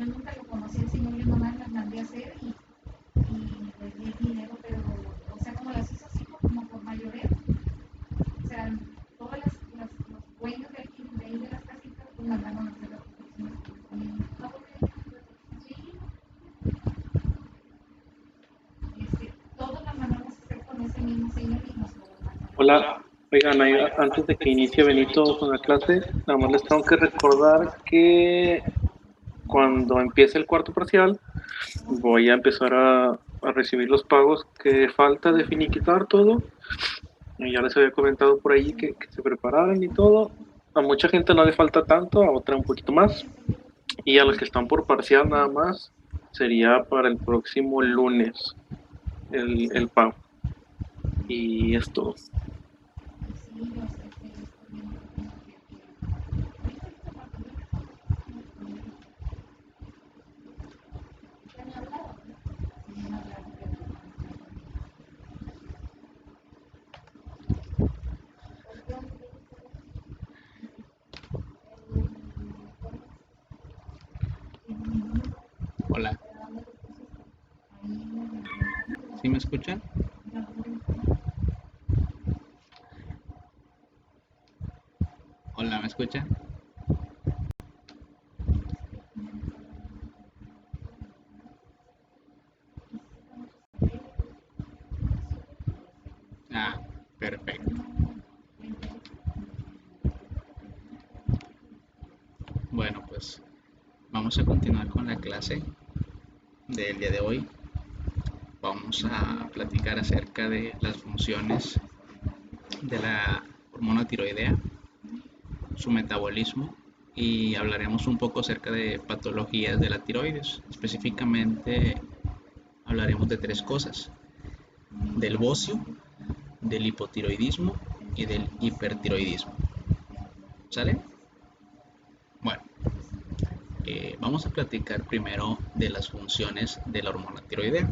nunca lo conocí al señor, yo nomás las mandé a hacer y le di el dinero, pero, o sea, como las hizo así como por mayoreo, o sea, todas los dueños de aquí, de ahí de las casitas, pues mandaron a hacer las protecciones con el favor todos las mandamos a hacer con ese mismo señor y nos lo mandaron. Hola, oigan, antes de que inicie Benito con la clase, nada más les tengo que recordar que cuando empiece el cuarto parcial, voy a empezar a recibir los pagos que falta de finiquitar todo. Y ya les había comentado por ahí que se prepararan y todo. A mucha gente no le falta tanto, a otra un poquito más. Y a los que están por parcial nada más, sería para el próximo lunes el pago. Y es todo. Hola, ¿sí me escuchan? Hola, ¿me escuchan? Ah, perfecto. Bueno, pues vamos a continuar con la clase del día de hoy. Vamos a platicar acerca de las funciones de la hormona tiroidea, su metabolismo y hablaremos un poco acerca de patologías de la tiroides. Específicamente hablaremos de tres cosas: del bocio, del hipotiroidismo y del hipertiroidismo. ¿Sale? Bueno, vamos a platicar primero de las funciones de la hormona tiroidea.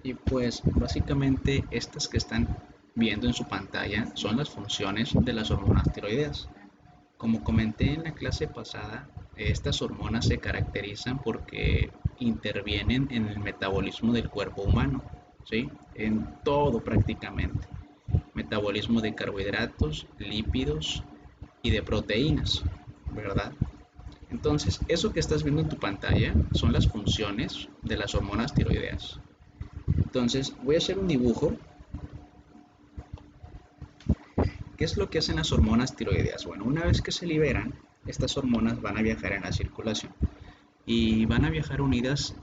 Y pues básicamente estas que están viendo en su pantalla son las funciones de las hormonas tiroideas. Como comenté en la clase pasada, estas hormonas se caracterizan porque intervienen en el metabolismo del cuerpo humano, ¿sí? En todo prácticamente. Metabolismo de carbohidratos, lípidos y de proteínas, ¿verdad? Entonces, eso que estás viendo en tu pantalla son las funciones de las hormonas tiroideas. Entonces, voy a hacer un dibujo. ¿Qué es lo que hacen las hormonas tiroideas? Bueno, una vez que se liberan, estas hormonas van a viajar en la circulación y van a viajar unidas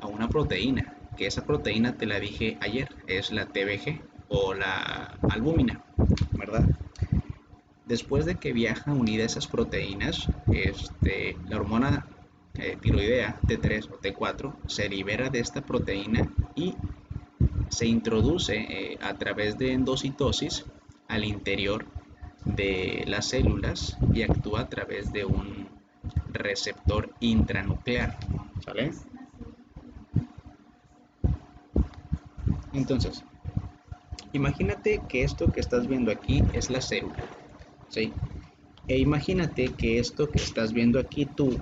a una proteína, que esa proteína te la dije ayer, es la TBG o la albúmina, ¿verdad? Después de que viajan unidas esas proteínas, la hormona tiroidea T3 o T4 se libera de esta proteína y se introduce a través de endocitosis al interior de las células y actúa a través de un receptor intranuclear, ¿sale? Entonces, imagínate que esto que estás viendo aquí es la célula, ¿sí? E imagínate que esto que estás viendo aquí tú,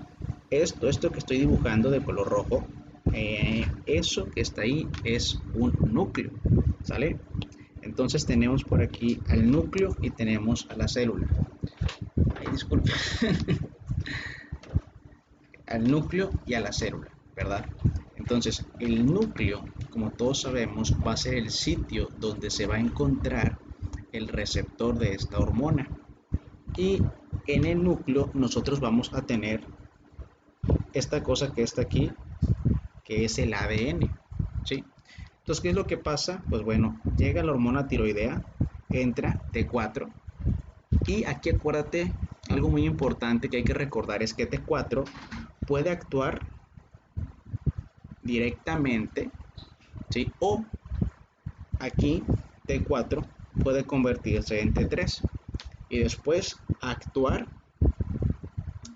esto que estoy dibujando de color rojo, eso que está ahí es un núcleo, ¿sale? Entonces tenemos por aquí al núcleo y tenemos a la célula. Ay, disculpa. Al núcleo y a la célula, ¿verdad? Entonces, el núcleo, como todos sabemos, va a ser el sitio donde se va a encontrar el receptor de esta hormona. Y en el núcleo nosotros vamos a tener esta cosa que está aquí, que es el ADN, ¿sí? Entonces, ¿qué es lo que pasa? Pues bueno, llega la hormona tiroidea, entra T4, y aquí acuérdate, algo muy importante que hay que recordar es que T4 puede actuar directamente, ¿sí? O aquí T4 puede convertirse en T3 y después actuar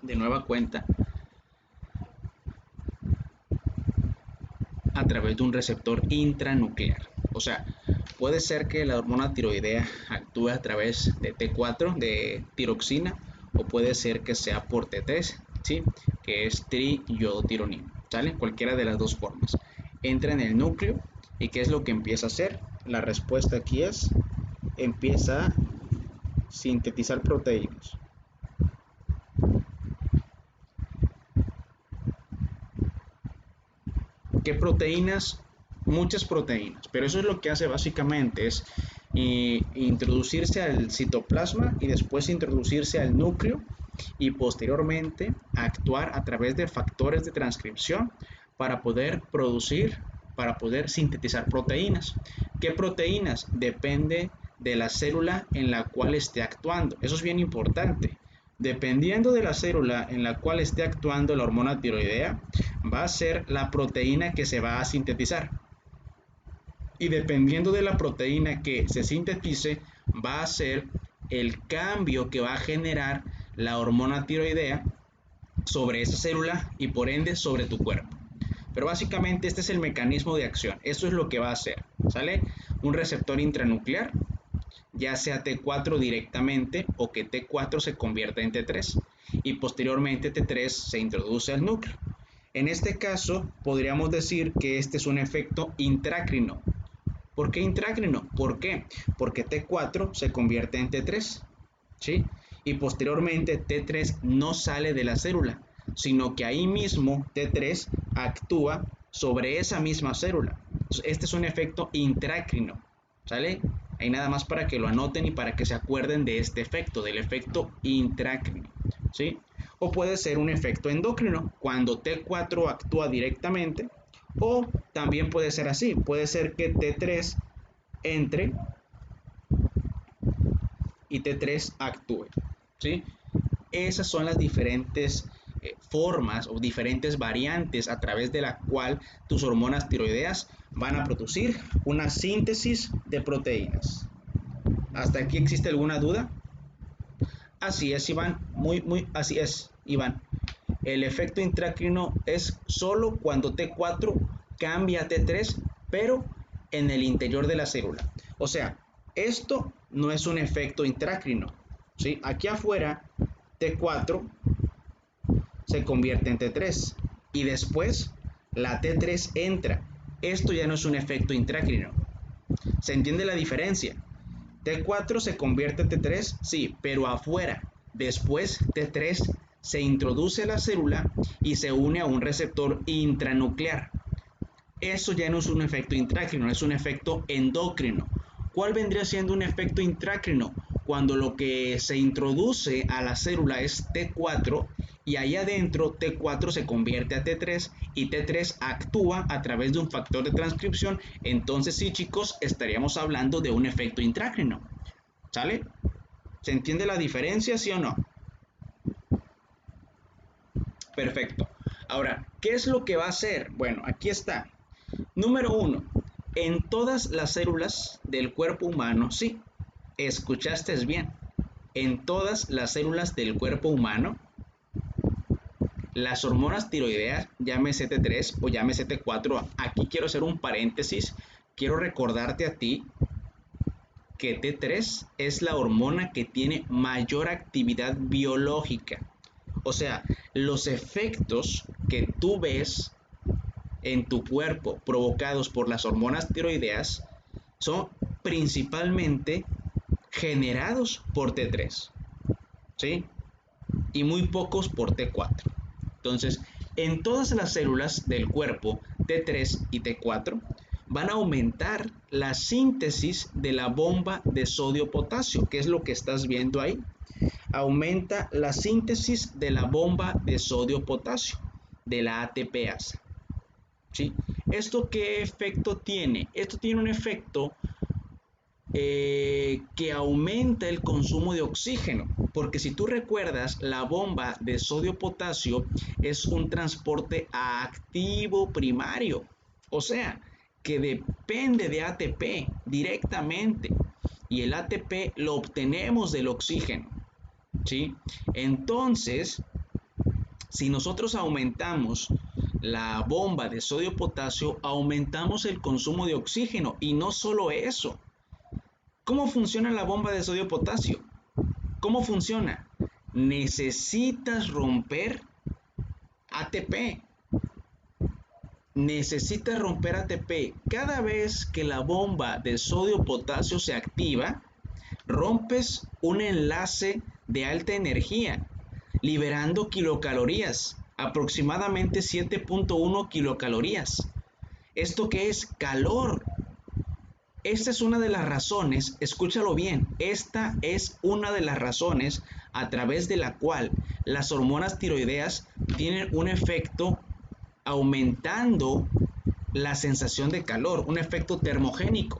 de nueva cuenta a través de un receptor intranuclear. O sea, puede ser que la hormona tiroidea actúe a través de T4, de tiroxina, o puede ser que sea por T3, ¿sí? Que es triodotironina, ¿sale? Cualquiera de las dos formas. Entra en el núcleo y ¿qué es lo que empieza a hacer? La respuesta aquí es, empieza a sintetizar proteínas. ¿Qué proteínas? Muchas proteínas, pero eso es lo que hace básicamente, es introducirse al citoplasma y después introducirse al núcleo y posteriormente actuar a través de factores de transcripción para poder producir, para poder sintetizar proteínas. ¿Qué proteínas? Depende de la célula en la cual esté actuando. Eso es bien importante. Dependiendo de la célula en la cual esté actuando la hormona tiroidea, va a ser la proteína que se va a sintetizar. Y dependiendo de la proteína que se sintetice, va a ser el cambio que va a generar la hormona tiroidea sobre esa célula y por ende sobre tu cuerpo. Pero básicamente este es el mecanismo de acción. Eso es lo que va a hacer, ¿sale? Un receptor intranuclear, ya sea T4 directamente o que T4 se convierta en T3 y posteriormente T3 se introduce al núcleo. En este caso podríamos decir que este es un efecto intrácrino. ¿Por qué intrácrino? ¿Por qué? Porque T4 se convierte en T3, ¿sí? Y posteriormente T3 no sale de la célula, sino que ahí mismo T3 actúa sobre esa misma célula. Entonces, este es un efecto intrácrino, ¿sale? Ahí nada más para que lo anoten y para que se acuerden de este efecto, del efecto intrácrino, ¿sí? O puede ser un efecto endocrino, cuando T4 actúa directamente, o también puede ser así, puede ser que T3 entre y T3 actúe, ¿sí? Esas son las diferentes formas o diferentes variantes a través de la cual tus hormonas tiroideas van a producir una síntesis de proteínas. ¿Hasta aquí existe alguna duda? Así es, Iván, así es, Iván. El efecto intrácrino es solo cuando T4 cambia a T3, pero en el interior de la célula. O sea, esto no es un efecto intrácrino, ¿sí? Aquí afuera, T4 se convierte en T3 y después la T3 entra. Esto ya no es un efecto intrácrino. ¿Se entiende la diferencia? T4 se convierte en T3, sí, pero afuera. Después T3 se introduce a la célula y se une a un receptor intranuclear. Eso ya no es un efecto intrácrino, es un efecto endocrino. ¿Cuál vendría siendo un efecto intrácrino? Cuando lo que se introduce a la célula es T4 y ahí adentro T4 se convierte a T3 y T3 actúa a través de un factor de transcripción. Entonces sí, chicos, estaríamos hablando de un efecto intrácrino. ¿Sale? ¿Se entiende la diferencia, sí o no? Perfecto. Ahora, ¿qué es lo que va a hacer? Bueno, aquí está. Número 1. En todas las células del cuerpo humano, sí, escuchaste bien. En todas las células del cuerpo humano, las hormonas tiroideas, llámese T3 o llámese T4, aquí quiero hacer un paréntesis, quiero recordarte a ti que T3 es la hormona que tiene mayor actividad biológica. O sea, los efectos que tú ves en tu cuerpo provocados por las hormonas tiroideas son principalmente generados por T3, ¿sí? Y muy pocos por T4. Entonces, en todas las células del cuerpo, T3 y T4 van a aumentar la síntesis de la bomba de sodio-potasio, que es lo que estás viendo ahí. Aumenta la síntesis de la bomba de sodio-potasio, de la ATPasa. ¿Sí? ¿Esto qué efecto tiene? Esto tiene un efecto que aumenta el consumo de oxígeno, porque si tú recuerdas, la bomba de sodio-potasio es un transporte activo primario, o sea, que depende de ATP directamente, y el ATP lo obtenemos del oxígeno, ¿sí? Entonces, si nosotros aumentamos la bomba de sodio-potasio, aumentamos el consumo de oxígeno, y no solo eso. ¿Cómo funciona la bomba de sodio-potasio? ¿Cómo funciona? Necesitas romper ATP. Necesitas romper ATP. Cada vez que la bomba de sodio-potasio se activa, rompes un enlace de alta energía, liberando kilocalorías, aproximadamente 7.1 kilocalorías. ¿Esto qué es? Calor. Esta es una de las razones, escúchalo bien, esta es una de las razones a través de la cual las hormonas tiroideas tienen un efecto aumentando la sensación de calor, un efecto termogénico.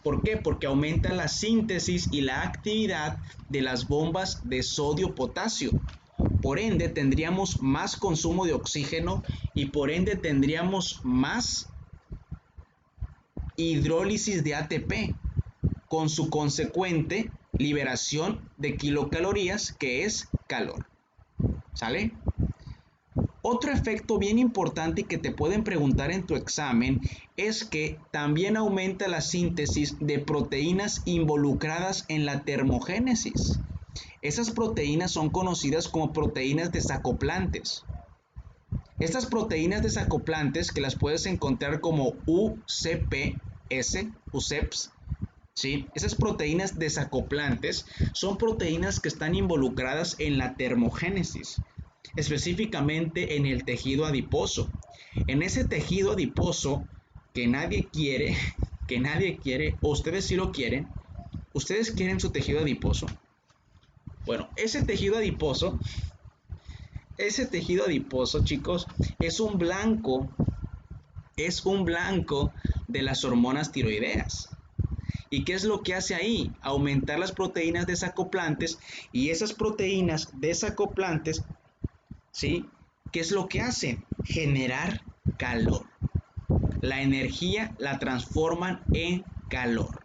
¿Por qué? Porque aumenta la síntesis y la actividad de las bombas de sodio-potasio. Por ende, tendríamos más consumo de oxígeno y por ende tendríamos más hidrólisis de ATP, con su consecuente liberación de kilocalorías, que es calor. ¿Sale? Otro efecto bien importante y que te pueden preguntar en tu examen es que también aumenta la síntesis de proteínas involucradas en la termogénesis. Esas proteínas son conocidas como proteínas desacoplantes. Estas proteínas desacoplantes, que las puedes encontrar como UCPS, ¿sí? Esas proteínas desacoplantes son proteínas que están involucradas en la termogénesis, específicamente en el tejido adiposo. En ese tejido adiposo que nadie quiere, o ustedes sí lo quieren, ustedes quieren su tejido adiposo. Bueno, ese tejido adiposo, chicos, es un blanco de las hormonas tiroideas. ¿Y qué es lo que hace ahí? Aumentar las proteínas desacoplantes, y esas proteínas desacoplantes, ¿sí? ¿Qué es lo que hacen? Generar calor. La energía la transforman en calor,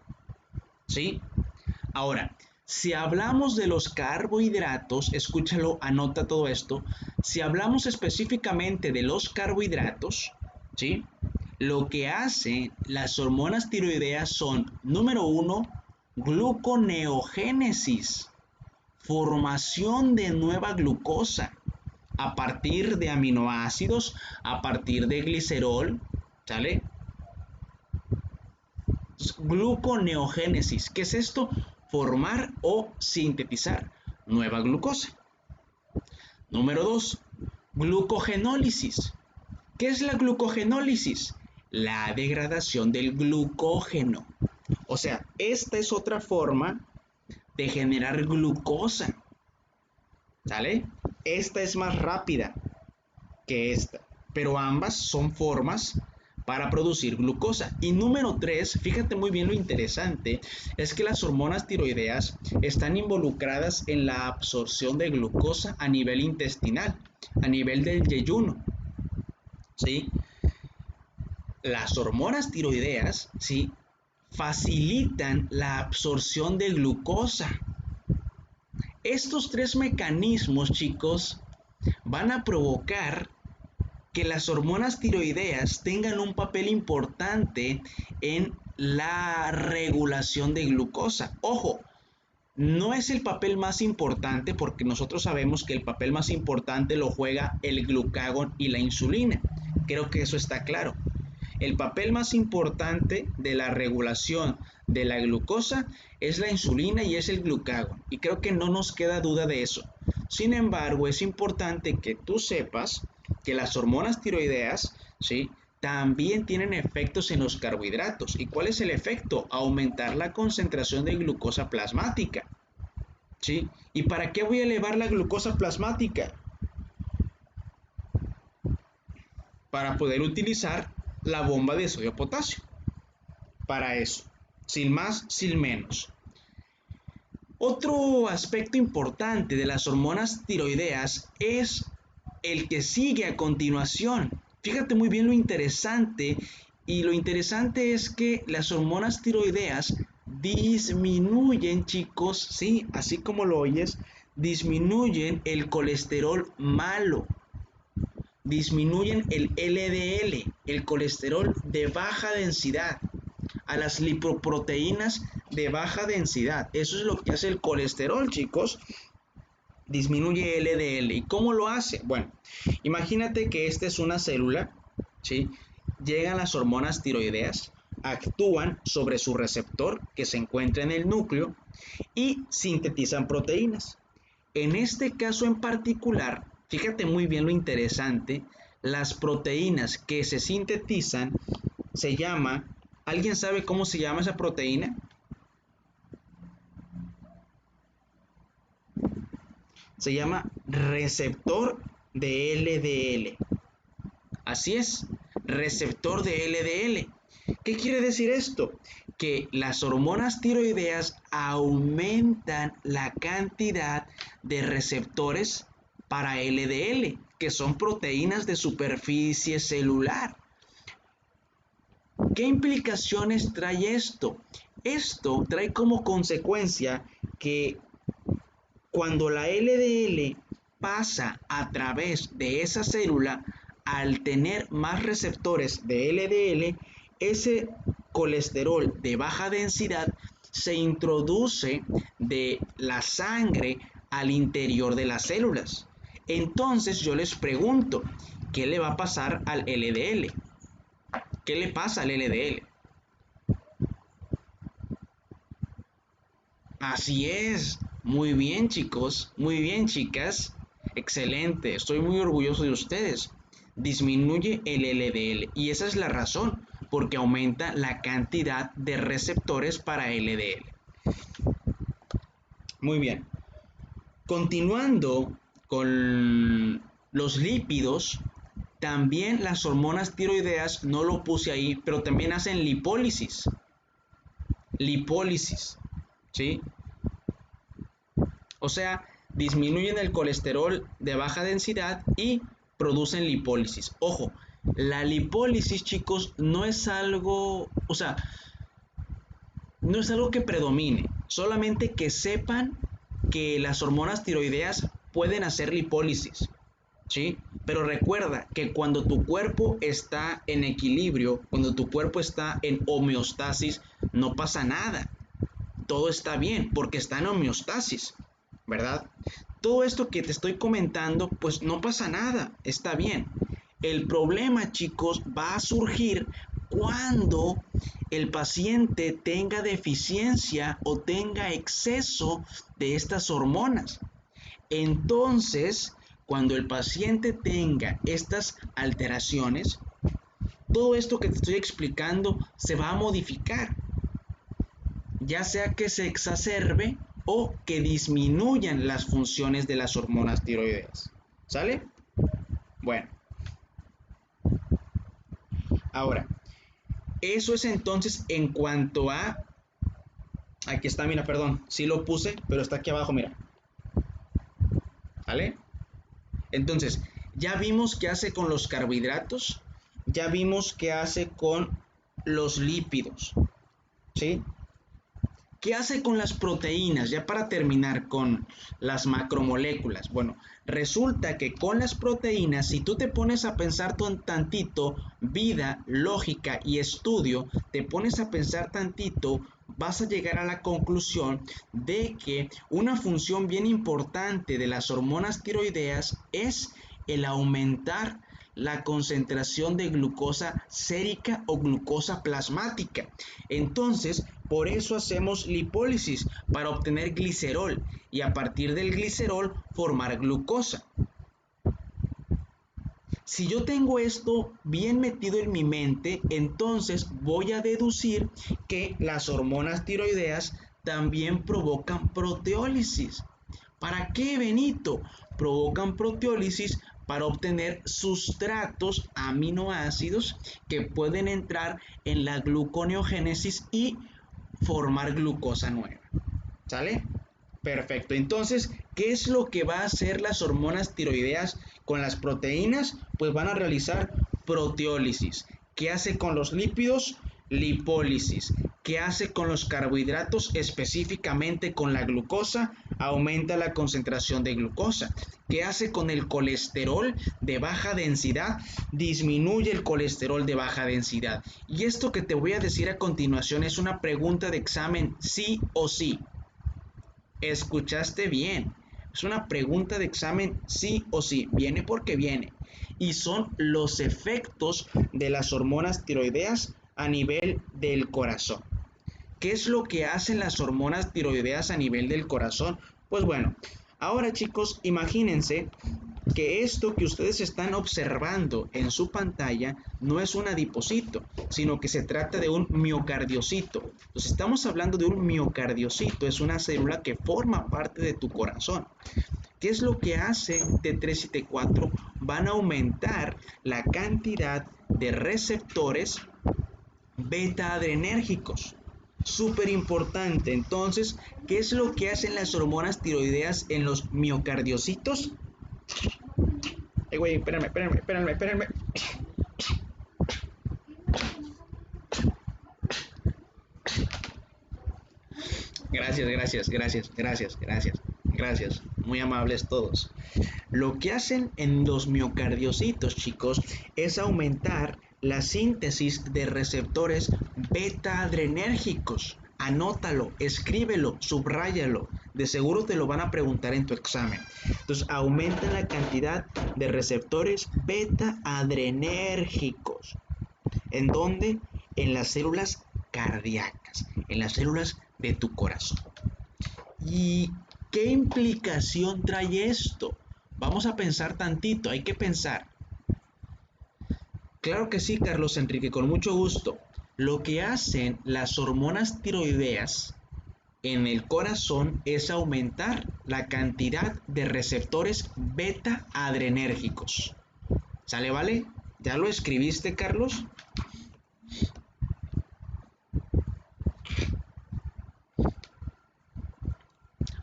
¿sí? Ahora, si hablamos de los carbohidratos, escúchalo, anota todo esto. Si hablamos específicamente de los carbohidratos, ¿sí? Lo que hacen las hormonas tiroideas son, número 1, gluconeogénesis, formación de nueva glucosa a partir de aminoácidos, a partir de glicerol, ¿sale? Gluconeogénesis, ¿qué es esto? Formar o sintetizar nueva glucosa. Número 2, glucogenólisis. ¿Qué es la glucogenólisis? La degradación del glucógeno. O sea, esta es otra forma de generar glucosa, ¿sale? Esta es más rápida que esta, pero ambas son formas para producir glucosa. Y número 3, fíjate muy bien, lo interesante es que las hormonas tiroideas están involucradas en la absorción de glucosa a nivel intestinal, a nivel del yeyuno, ¿sí? Las hormonas tiroideas, ¿sí?, facilitan la absorción de glucosa. Estos 3 mecanismos, chicos, van a provocar que las hormonas tiroideas tengan un papel importante en la regulación de glucosa. Ojo, no es el papel más importante, porque nosotros sabemos que el papel más importante lo juega el glucagón y la insulina. Creo que eso está claro. El papel más importante de la regulación de la glucosa es la insulina y es el glucagón. Y creo que no nos queda duda de eso. Sin embargo, es importante que tú sepas que las hormonas tiroideas, ¿sí?, también tienen efectos en los carbohidratos. ¿Y cuál es el efecto? Aumentar la concentración de glucosa plasmática, ¿sí? ¿Y para qué voy a elevar la glucosa plasmática? Para poder utilizar la bomba de sodio potasio. Para eso, sin más, sin menos. Otro aspecto importante de las hormonas tiroideas es el que sigue a continuación. Fíjate muy bien lo interesante, y lo interesante es que las hormonas tiroideas disminuyen, chicos, sí, así como lo oyes, disminuyen el colesterol malo, disminuyen el LDL, el colesterol de baja densidad, a las lipoproteínas de baja densidad. Eso es lo que hace el colesterol, chicos. disminuye LDL. ¿Y cómo lo hace? Bueno, imagínate que esta es una célula, ¿sí? Llegan las hormonas tiroideas, actúan sobre su receptor que se encuentra en el núcleo y sintetizan proteínas. En este caso en particular, fíjate muy bien lo interesante, las proteínas que se sintetizan se llama, ¿alguien sabe cómo se llama esa proteína? Se llama receptor de LDL. Así es, receptor de LDL. ¿Qué quiere decir esto? Que las hormonas tiroideas aumentan la cantidad de receptores para LDL, que son proteínas de superficie celular. ¿Qué implicaciones trae esto? Esto trae como consecuencia que cuando la LDL pasa a través de esa célula, al tener más receptores de LDL, ese colesterol de baja densidad se introduce de la sangre al interior de las células. Entonces yo les pregunto, ¿qué le va a pasar al LDL? ¿Qué le pasa al LDL? Así es. Muy bien, chicos. Muy bien, chicas. Excelente. Estoy muy orgulloso de ustedes. Disminuye el LDL. Y esa es la razón, porque aumenta la cantidad de receptores para LDL. Muy bien. Continuando con los lípidos, también las hormonas tiroideas, no lo puse ahí, pero también hacen lipólisis. Lipólisis. ¿Sí? O sea, disminuyen el colesterol de baja densidad y producen lipólisis. Ojo, la lipólisis, chicos, no es algo, o sea, no es algo que predomine, solamente que sepan que las hormonas tiroideas pueden hacer lipólisis, ¿sí? Pero recuerda que cuando tu cuerpo está en equilibrio, cuando tu cuerpo está en homeostasis, no pasa nada. Todo está bien porque está en homeostasis, ¿verdad? Todo esto que te estoy comentando, pues no pasa nada, está bien. El problema, chicos, va a surgir cuando el paciente tenga deficiencia o tenga exceso de estas hormonas. Entonces, cuando el paciente tenga estas alteraciones, todo esto que te estoy explicando se va a modificar, ya sea que se exacerbe o que disminuyan las funciones de las hormonas tiroideas. ¿Sale? Bueno, ahora, eso es entonces en cuanto a... Aquí está, mira, perdón, sí lo puse, pero está aquí abajo, mira. ¿Vale? Entonces, ya vimos qué hace con los carbohidratos, ya vimos qué hace con los lípidos, ¿sí? ¿Qué hace con las proteínas? Ya para terminar con las macromoléculas. Bueno, resulta que con las proteínas, si tú te pones a pensar tantito, vida, lógica y estudio, te pones a pensar tantito, vas a llegar a la conclusión de que una función bien importante de las hormonas tiroideas es el aumentar la concentración de glucosa sérica o glucosa plasmática. Entonces, por eso hacemos lipólisis, para obtener glicerol y a partir del glicerol formar glucosa. Si yo tengo esto bien metido en mi mente, entonces voy a deducir que las hormonas tiroideas también provocan proteólisis. ¿Para qué, Benito? Provocan proteólisis para obtener sustratos aminoácidos que pueden entrar en la gluconeogénesis y formar glucosa nueva. ¿Sale? Perfecto. Entonces, ¿qué es lo que va a hacer las hormonas tiroideas con las proteínas? Pues van a realizar proteólisis. ¿Qué hace con los lípidos? Lipólisis. ¿Qué hace con los carbohidratos? Específicamente con la glucosa, aumenta la concentración de glucosa. ¿Qué hace con el colesterol de baja densidad? Disminuye el colesterol de baja densidad. Y esto que te voy a decir a continuación es una pregunta de examen sí o sí. Escuchaste bien. Es una pregunta de examen sí o sí, viene porque viene. Y son los efectos de las hormonas tiroideas a nivel del corazón. ¿Qué es lo que hacen las hormonas tiroideas a nivel del corazón? Pues bueno, ahora chicos, imagínense que esto que ustedes están observando en su pantalla no es un adipocito, sino que se trata de un miocardiocito. Entonces estamos hablando de un miocardiocito, es una célula que forma parte de tu corazón. ¿Qué es lo que hace T3 y T4? Van a aumentar la cantidad de receptores beta adrenérgicos. Súper importante. Entonces, ¿qué es lo que hacen las hormonas tiroideas en los miocardiocitos? Güey, espérenme. Gracias. Muy amables todos. Lo que hacen en los miocardiocitos, chicos, es aumentar la síntesis de receptores beta adrenérgicos. Anótalo, escríbelo, subráyalo. De seguro te lo van a preguntar en tu examen. Entonces, aumentan la cantidad de receptores beta adrenérgicos. ¿En dónde? En las células cardíacas, en las células de tu corazón. ¿Y qué implicación trae esto? Vamos a pensar tantito, hay que pensar. Claro que sí, Carlos Enrique, con mucho gusto. Lo que hacen las hormonas tiroideas en el corazón es aumentar la cantidad de receptores beta adrenérgicos. ¿Sale, vale? ¿Ya lo escribiste, Carlos?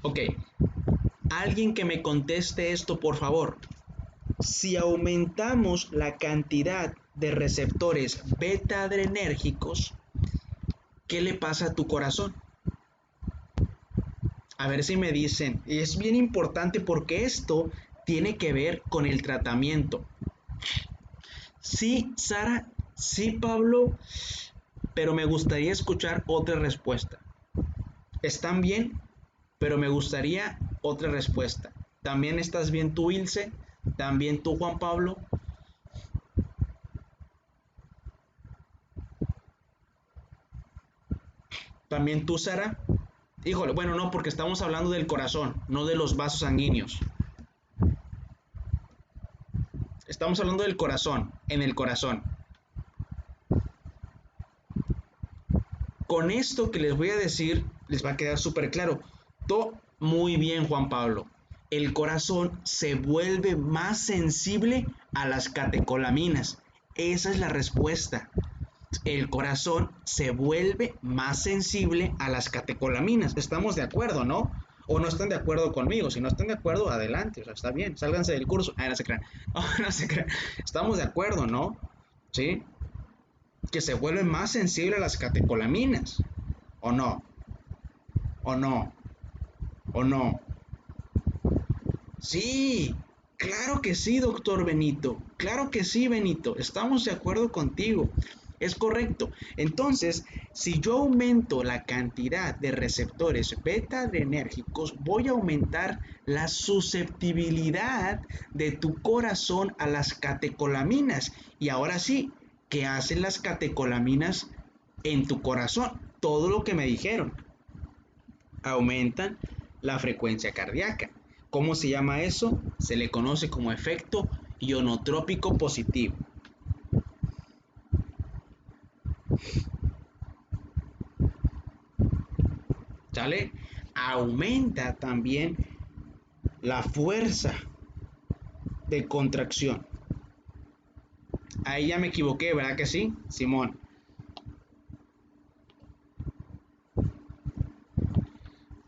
Ok, alguien que me conteste esto, por favor. Si aumentamos la cantidad de receptores beta adrenérgicos, ¿qué le pasa a tu corazón? A ver si me dicen. Y es bien importante porque esto tiene que ver con el tratamiento. Sí, Sara, sí, Pablo, pero me gustaría escuchar otra respuesta. ¿Están bien? Pero me gustaría otra respuesta. ¿También estás bien tú, Ilse? ¿También tú, Juan Pablo? ¿También tú, Sara? Híjole, bueno, no, porque estamos hablando del corazón, no de los vasos sanguíneos. Estamos hablando del corazón, en el corazón. Con esto que les voy a decir, les va a quedar súper claro. Todo muy bien, Juan Pablo. El corazón se vuelve más sensible a las catecolaminas. Esa es la respuesta. El corazón se vuelve más sensible a las catecolaminas. Estamos de acuerdo, ¿no? O no están de acuerdo conmigo. Si no están de acuerdo, adelante. O sea, está bien. Sálganse del curso. No se crean. No se crean. Estamos de acuerdo, ¿no? ¿Sí? Que se vuelve más sensible a las catecolaminas. ¿O no? ¿O no? ¿O no? Sí, claro que sí, doctor Benito. Claro que sí, Benito. Estamos de acuerdo contigo. Es correcto. Entonces, si yo aumento la cantidad de receptores beta adrenérgicos, voy a aumentar la susceptibilidad de tu corazón a las catecolaminas. Y ahora sí, ¿qué hacen las catecolaminas en tu corazón? Todo lo que me dijeron. Aumentan la frecuencia cardíaca. ¿Cómo se llama eso? Se le conoce como efecto ionotrópico positivo. ¿Sale? Aumenta también la fuerza de contracción. Ahí ya me equivoqué, ¿verdad que sí, Simón?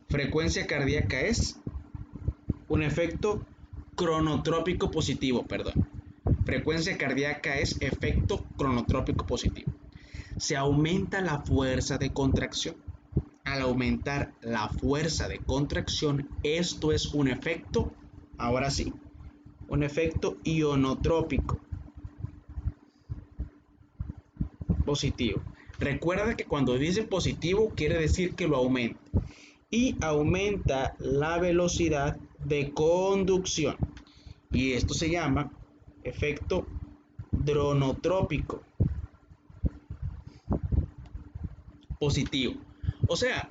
Frecuencia cardíaca es un efecto cronotrópico positivo, perdón. Frecuencia cardíaca es efecto cronotrópico positivo. Se aumenta la fuerza de contracción. Al aumentar la fuerza de contracción, esto es un efecto, ahora sí, un efecto ionotrópico positivo. Recuerda que cuando dice positivo quiere decir que lo aumenta. Y aumenta la velocidad de conducción. Y esto se llama efecto dronotrópico positivo. O sea,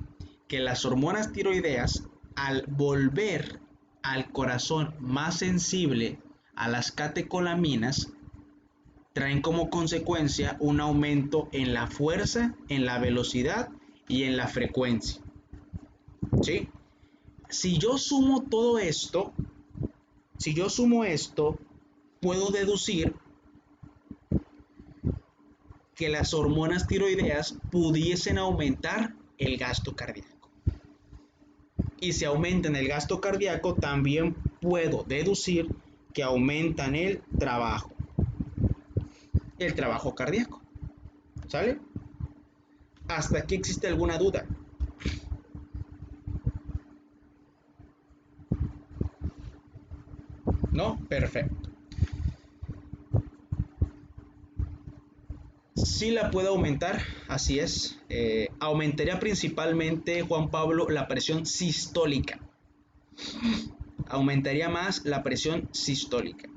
que las hormonas tiroideas, al volver al corazón más sensible a las catecolaminas, traen como consecuencia un aumento en la fuerza, en la velocidad y en la frecuencia. ¿Sí? Si yo sumo todo esto, puedo deducir que las hormonas tiroideas pudiesen aumentar el gasto cardíaco. Y si aumentan el gasto cardíaco, también puedo deducir que aumentan el trabajo cardíaco. ¿Sale? ¿Hasta aquí existe alguna duda? ¿No? Perfecto. Sí la puede aumentar, así es. Aumentaría principalmente, Juan Pablo, la presión sistólica. Aumentaría más la presión sistólica.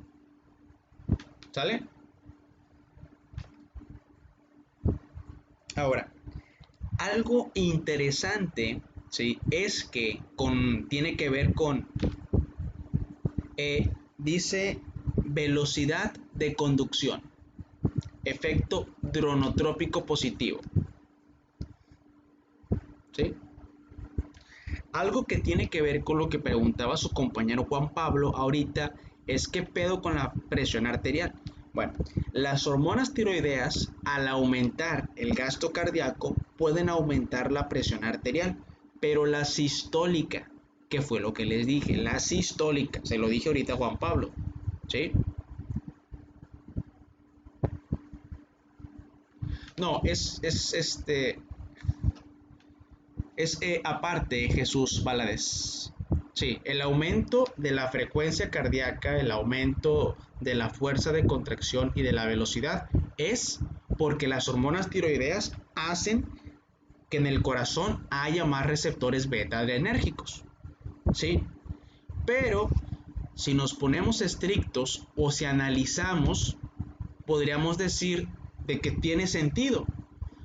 ¿Sale? Ahora, algo interesante, ¿sí? Es que tiene que ver con, dice, velocidad de conducción, efecto dronotrópico positivo. ¿Sí? Algo que tiene que ver con lo que preguntaba su compañero Juan Pablo ahorita es qué pedo con la presión arterial. Bueno, las hormonas tiroideas al aumentar el gasto cardíaco pueden aumentar la presión arterial, pero la sistólica, que fue lo que les dije, la sistólica, se lo dije ahorita a Juan Pablo, ¿sí? No, es aparte, Jesús Valadez. Sí, el aumento de la frecuencia cardíaca, el aumento de la fuerza de contracción y de la velocidad es porque las hormonas tiroideas hacen que en el corazón haya más receptores beta adrenérgicos. ¿Sí? Pero si nos ponemos estrictos o si analizamos, podríamos decir de que tiene sentido.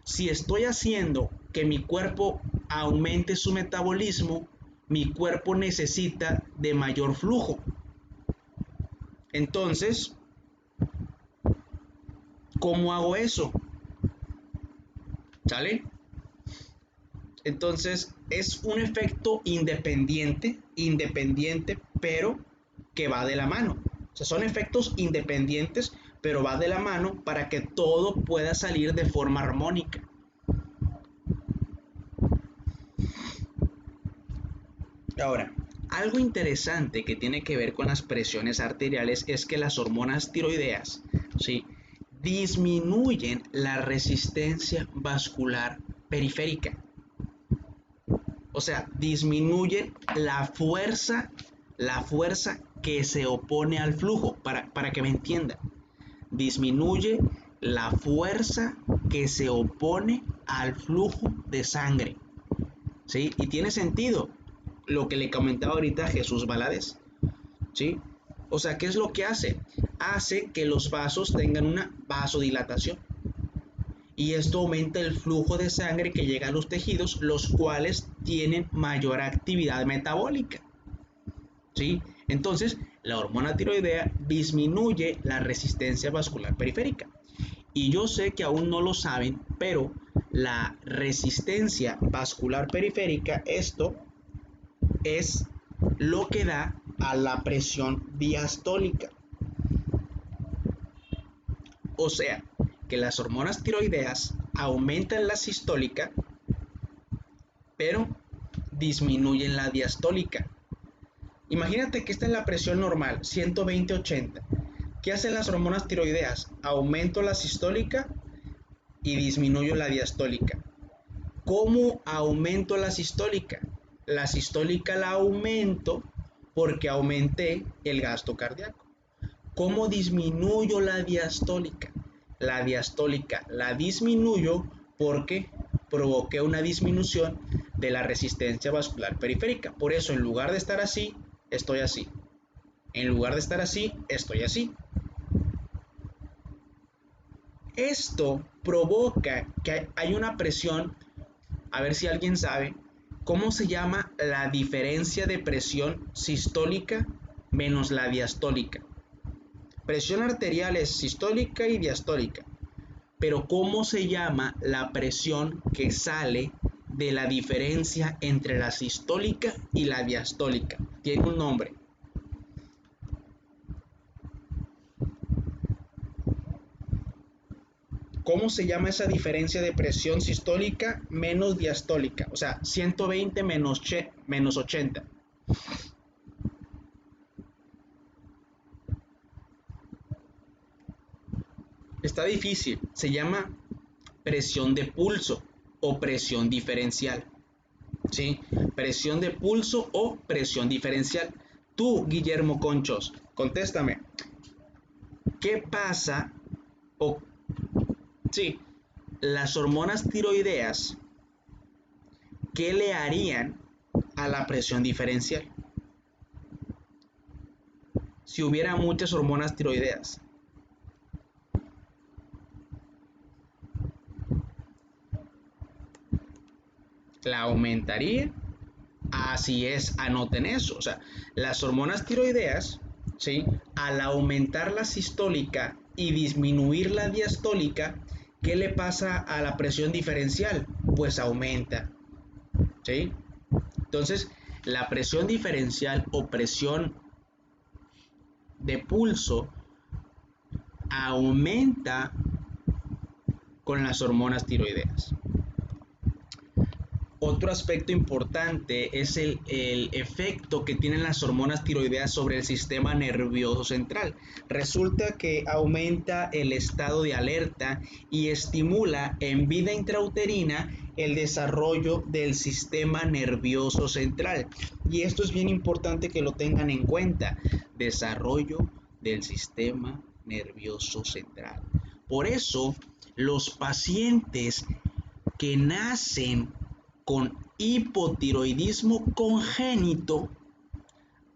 Si estoy haciendo que mi cuerpo aumente su metabolismo, mi cuerpo necesita de mayor flujo. Entonces, ¿cómo hago eso? ¿Sale? Entonces, es un efecto independiente, pero que va de la mano. O sea, son efectos independientes, pero va de la mano para que todo pueda salir de forma armónica. Ahora, algo interesante que tiene que ver con las presiones arteriales es que las hormonas tiroideas, ¿sí?, disminuyen la resistencia vascular periférica. O sea, disminuyen la fuerza que se opone al flujo, para que me entiendan. Disminuye la fuerza que se opone al flujo de sangre. ¿Sí? Y tiene sentido lo que le comentaba ahorita Jesús Valadez. ¿Sí? O sea, ¿qué es lo que hace? Hace que los vasos tengan una vasodilatación. Y esto aumenta el flujo de sangre que llega a los tejidos, los cuales tienen mayor actividad metabólica. ¿Sí? Entonces, la hormona tiroidea disminuye la resistencia vascular periférica. Y yo sé que aún no lo saben, pero la resistencia vascular periférica, esto es lo que da a la presión diastólica. O sea, que las hormonas tiroideas aumentan la sistólica, pero disminuyen la diastólica. Imagínate que esta es la presión normal, 120/80. ¿Qué hacen las hormonas tiroideas? Aumento la sistólica y disminuyo la diastólica. ¿Cómo aumento la sistólica? La sistólica la aumento porque aumenté el gasto cardíaco. ¿Cómo disminuyo la diastólica? La diastólica la disminuyo porque provoqué una disminución de la resistencia vascular periférica. Por eso, en lugar de estar así, estoy así. En lugar de estar así, estoy así. Esto provoca que hay una presión, a ver si alguien sabe, ¿cómo se llama la diferencia de presión sistólica menos la diastólica? Presión arterial es sistólica y diastólica, pero ¿cómo se llama la presión que sale de la diferencia entre la sistólica y la diastólica? Tiene un nombre. ¿Cómo se llama esa diferencia de presión sistólica menos diastólica? O sea, 120 menos 80. Está difícil. Se llama presión de pulso o presión diferencial. ¿Sí? Presión de pulso o presión diferencial. Tú, Guillermo Conchos, contéstame. ¿Qué pasa? O, sí, las hormonas tiroideas, ¿qué le harían a la presión diferencial? Si hubiera muchas hormonas tiroideas. La aumentaría. Así es, anoten eso. O sea, las hormonas tiroideas, ¿sí? Al aumentar la sistólica y disminuir la diastólica, ¿qué le pasa a la presión diferencial? Pues aumenta, ¿sí? Entonces, la presión diferencial o presión de pulso aumenta con las hormonas tiroideas. Otro aspecto importante es el efecto que tienen las hormonas tiroideas sobre el sistema nervioso central. Resulta que aumenta el estado de alerta y estimula en vida intrauterina el desarrollo del sistema nervioso central. Y esto es bien importante que lo tengan en cuenta. Desarrollo del sistema nervioso central. Por eso, los pacientes que nacen con hipotiroidismo congénito,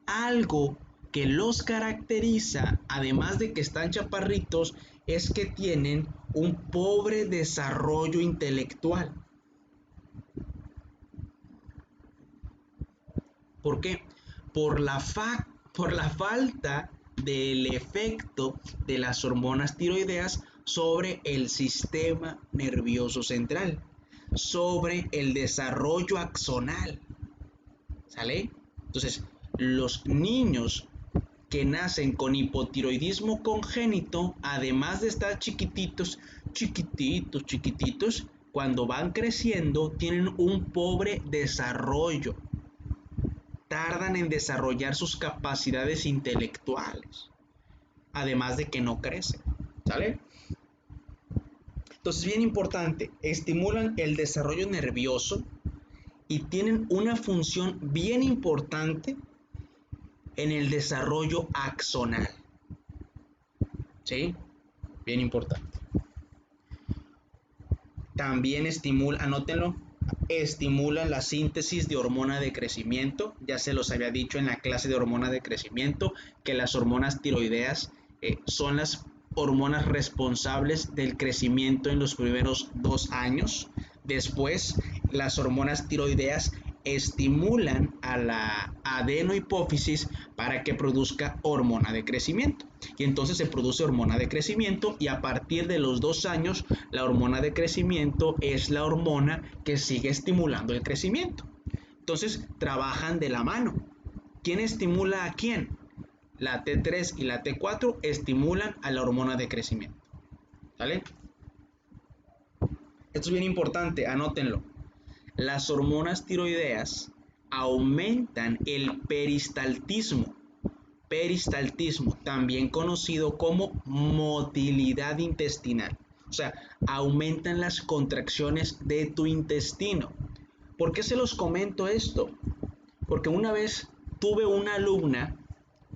algo que los caracteriza, además de que están chaparritos, es que tienen un pobre desarrollo intelectual. ¿Por qué? Por la falta del efecto de las hormonas tiroideas sobre el sistema nervioso central, sobre el desarrollo axonal. ¿Sale? Entonces, los niños que nacen con hipotiroidismo congénito, además de estar chiquititos, cuando van creciendo tienen un pobre desarrollo. Tardan en desarrollar sus capacidades intelectuales, además de que no crecen, ¿sale? Entonces, bien importante, estimulan el desarrollo nervioso y tienen una función bien importante en el desarrollo axonal, ¿sí? Bien importante. También anótenlo, estimulan la síntesis de hormona de crecimiento. Ya se los había dicho en la clase de hormona de crecimiento que las hormonas tiroideas son las hormonas responsables del crecimiento en los primeros 2 años. Después, las hormonas tiroideas estimulan a la adenohipófisis para que produzca hormona de crecimiento. Y entonces se produce hormona de crecimiento y a partir de los 2 años la hormona de crecimiento es la hormona que sigue estimulando el crecimiento. Entonces trabajan de la mano. ¿Quién estimula a quién? La T3 y la T4 estimulan a la hormona de crecimiento. ¿Vale? Esto es bien importante, anótenlo. Las hormonas tiroideas aumentan el peristaltismo, también conocido como motilidad intestinal. O sea, aumentan las contracciones de tu intestino. ¿Por qué se los comento esto? Porque una vez tuve una alumna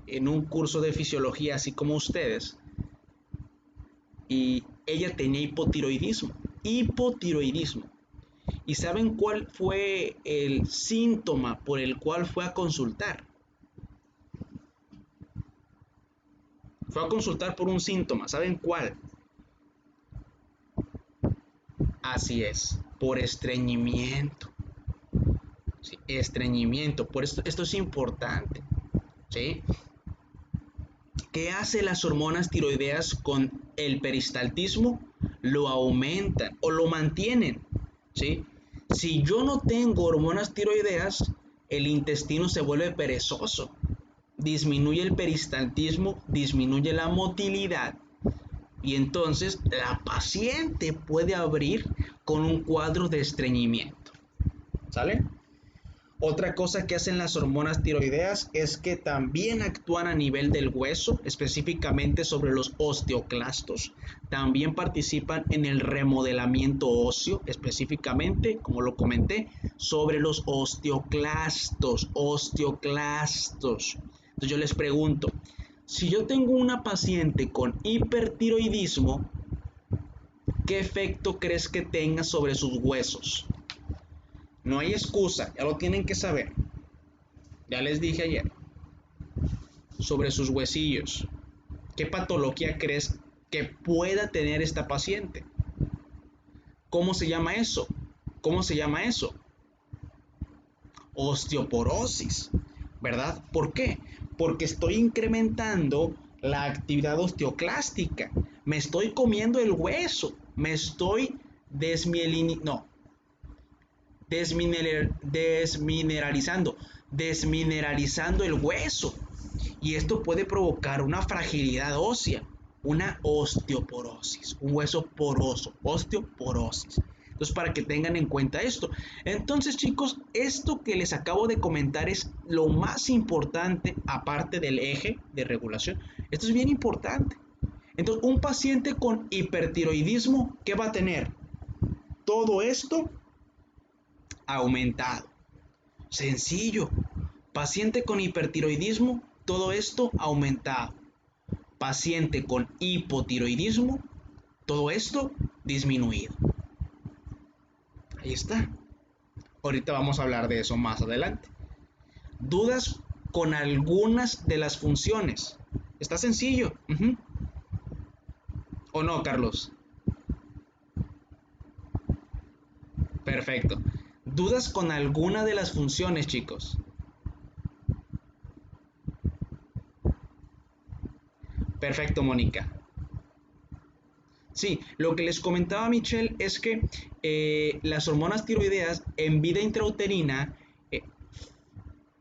en un curso de fisiología, así como ustedes, y ella tenía hipotiroidismo. ¿Y saben cuál fue el síntoma por el cual fue a consultar? Fue a consultar por un síntoma. ¿Saben cuál? Así es, por estreñimiento. ¿Sí? Estreñimiento. Por esto es importante. ¿Sí? ¿Qué hace las hormonas tiroideas con el peristaltismo? Lo aumentan o lo mantienen. ¿Sí? Si yo no tengo hormonas tiroideas, el intestino se vuelve perezoso. Disminuye el peristaltismo, disminuye la motilidad y entonces la paciente puede abrir con un cuadro de estreñimiento. ¿Sale? Otra cosa que hacen las hormonas tiroideas es que también actúan a nivel del hueso, específicamente sobre los osteoclastos. También participan en el remodelamiento óseo, específicamente, como lo comenté, sobre los osteoclastos. Entonces yo les pregunto, si yo tengo una paciente con hipertiroidismo, ¿qué efecto crees que tenga sobre sus huesos? No hay excusa, ya lo tienen que saber. Ya les dije ayer. Sobre sus huesillos. ¿Qué patología crees que pueda tener esta paciente? ¿Cómo se llama eso? ¿Cómo se llama eso? Osteoporosis, ¿verdad? ¿Por qué? Porque estoy incrementando la actividad osteoclástica. Me estoy comiendo el hueso. Me estoy desmineralizando el hueso. Y esto puede provocar una fragilidad ósea, una osteoporosis, un hueso poroso, osteoporosis. Entonces, para que tengan en cuenta esto. Entonces, chicos, esto que les acabo de comentar es lo más importante, aparte del eje de regulación. Esto es bien importante. Entonces, un paciente con hipertiroidismo, ¿qué va a tener? Todo esto aumentado. Sencillo. Paciente con hipertiroidismo, todo esto aumentado. Paciente con hipotiroidismo, todo esto disminuido. Ahí está. Ahorita vamos a hablar de eso más adelante. ¿Dudas con algunas de las funciones? Está sencillo. ¿O no, Carlos? Perfecto. ¿Dudas con alguna de las funciones, chicos? Perfecto, Mónica. Sí, lo que les comentaba Michelle es que las hormonas tiroideas en vida intrauterina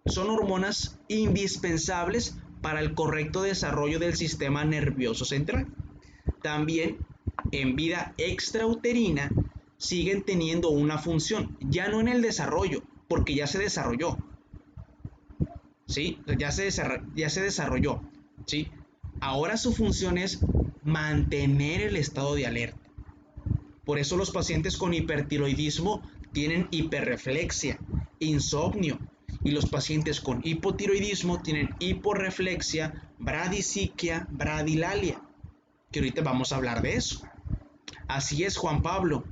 son hormonas indispensables para el correcto desarrollo del sistema nervioso central. También en vida extrauterina siguen teniendo una función, ya no en el desarrollo, porque ya se desarrolló. ¿Sí? Ya se desarrolló. ¿Sí? Ahora su función es mantener el estado de alerta. Por eso los pacientes con hipertiroidismo tienen hiperreflexia, insomnio, y los pacientes con hipotiroidismo tienen hiporreflexia, bradisiquia, bradilalia, que ahorita vamos a hablar de eso. Así es, Juan Pablo.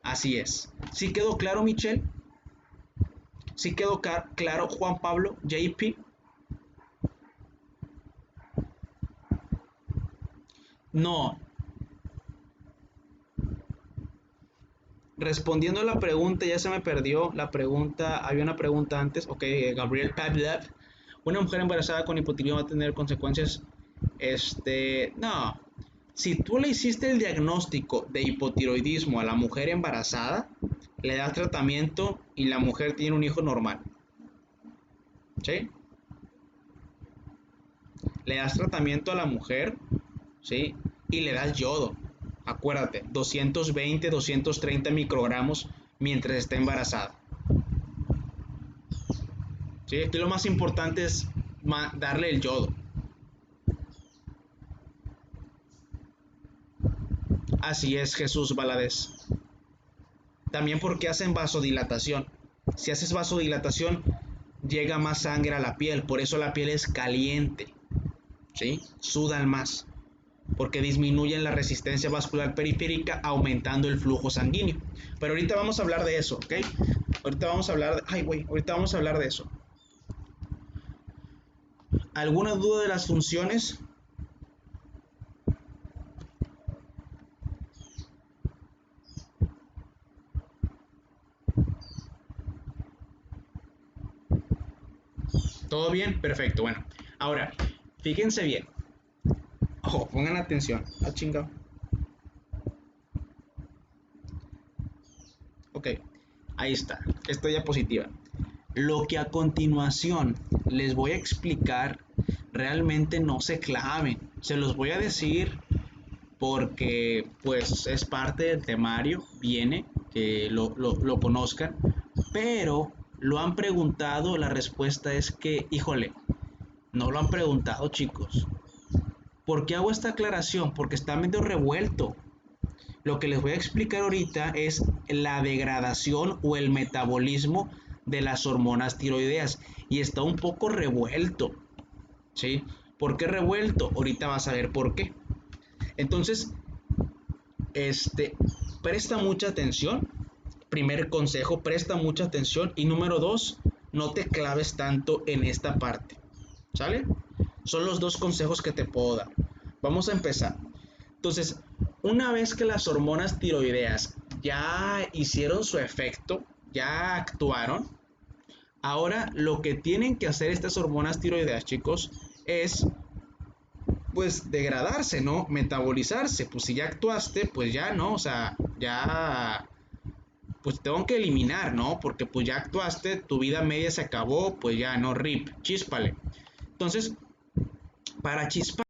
Así es. ¿Sí quedó claro, Michelle? ¿Sí quedó claro, Juan Pablo, JP? No. Respondiendo a la pregunta, ya se me perdió la pregunta. Había una pregunta antes. Ok, Gabriel Pavlov. ¿Una mujer embarazada con hipotiroidismo va a tener consecuencias? No. Si tú le hiciste el diagnóstico de hipotiroidismo a la mujer embarazada, le das tratamiento y la mujer tiene un hijo normal. ¿Sí? Le das tratamiento a la mujer, ¿sí? Y le das yodo. Acuérdate, 220, 230 microgramos mientras está embarazada. ¿Sí? Aquí lo más importante es darle el yodo. Así es, Jesús Valadez. También porque hacen vasodilatación. Si haces vasodilatación, llega más sangre a la piel, por eso la piel es caliente. ¿Sí? Sudan más, porque disminuyen la resistencia vascular periférica, aumentando el flujo sanguíneo. Pero ahorita vamos a hablar de eso, ¿ok? Ahorita vamos a hablar ahorita vamos a hablar de eso. ¿Alguna duda de las funciones? ¿Todo bien? Perfecto. Bueno, ahora, fíjense bien. Ojo, pongan atención. Ah, chingado. Ok, ahí está. Esta diapositiva. Lo que a continuación les voy a explicar, realmente no se claven. Se los voy a decir porque pues es parte del temario, viene, que lo conozcan, pero lo han preguntado, la respuesta es que, híjole, no lo han preguntado, chicos. ¿Por qué hago esta aclaración? Porque está medio revuelto. Lo que les voy a explicar ahorita es la degradación o el metabolismo de las hormonas tiroideas y está un poco revuelto, ¿sí? ¿Por qué revuelto? Ahorita vas a ver por qué. Entonces, presta mucha atención. Primer consejo, presta mucha atención. Y número dos, no te claves tanto en esta parte. ¿Sale? Son los dos consejos que te puedo dar. Vamos a empezar. Entonces, una vez que las hormonas tiroideas ya hicieron su efecto, ya actuaron, ahora lo que tienen que hacer estas hormonas tiroideas, chicos, es pues degradarse, ¿no? Metabolizarse. Pues si ya actuaste, pues ya no, o sea, ya pues tengo que eliminar, ¿no? Porque pues ya actuaste, tu vida media se acabó, pues ya no, rip, chíspale. Entonces, para chispar